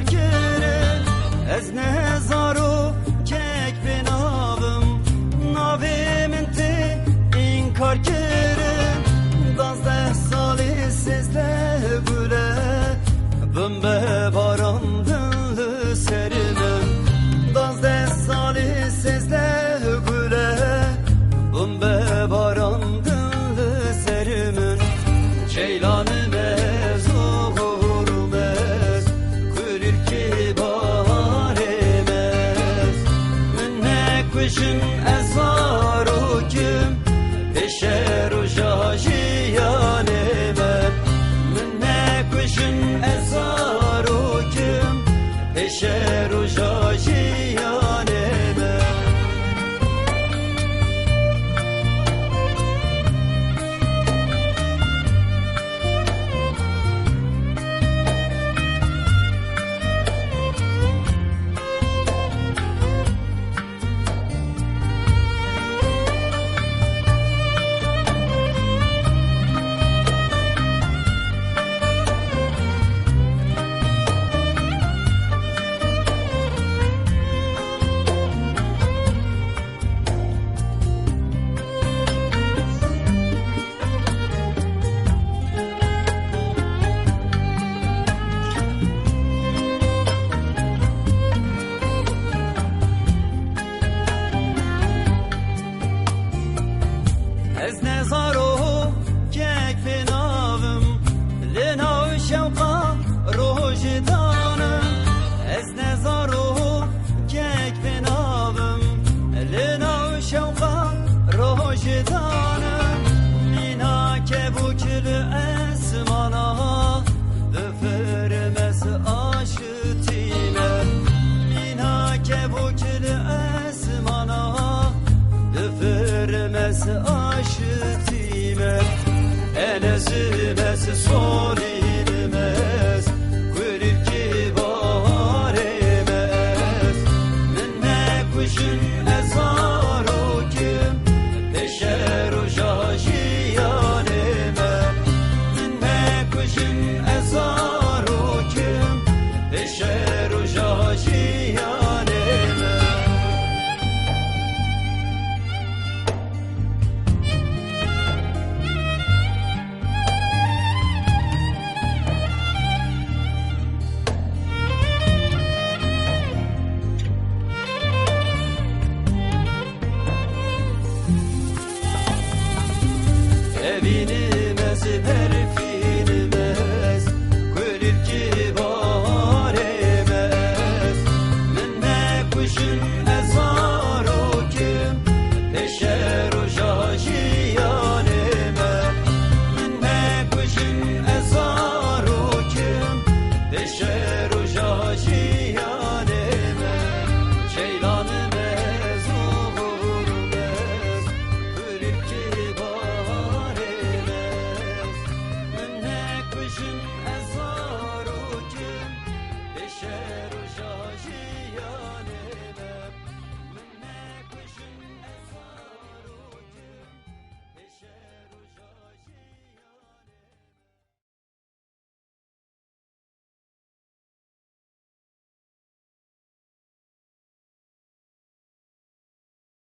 kar kere ez nezaro kek benavım navimin te inkar kere dazde sali sizde güle bımbe barandınlı serinim dazde sali sizde güle bımbe barandınlı serimin ceylanı mez uğurmez kulir ki bahar emez minne kuşun ezvar o kim beşer o jajiyan emen minne kuşun ezvar o kim beşer o jajiyan emen. Ez nezaro kek benavım lena şevqa rojidanım ez nezaro kek benavım lena şevqa rojidanım mina kebukül esmana öfermez aşıtine mina kebukül esmana öfermez aşıtime enezimez solinmez kulir ki bahar emez minne kuşun ezar o kim beşer o jajiyan emen minne kuşun ezar o kim beşer o jajiyan emen. Evini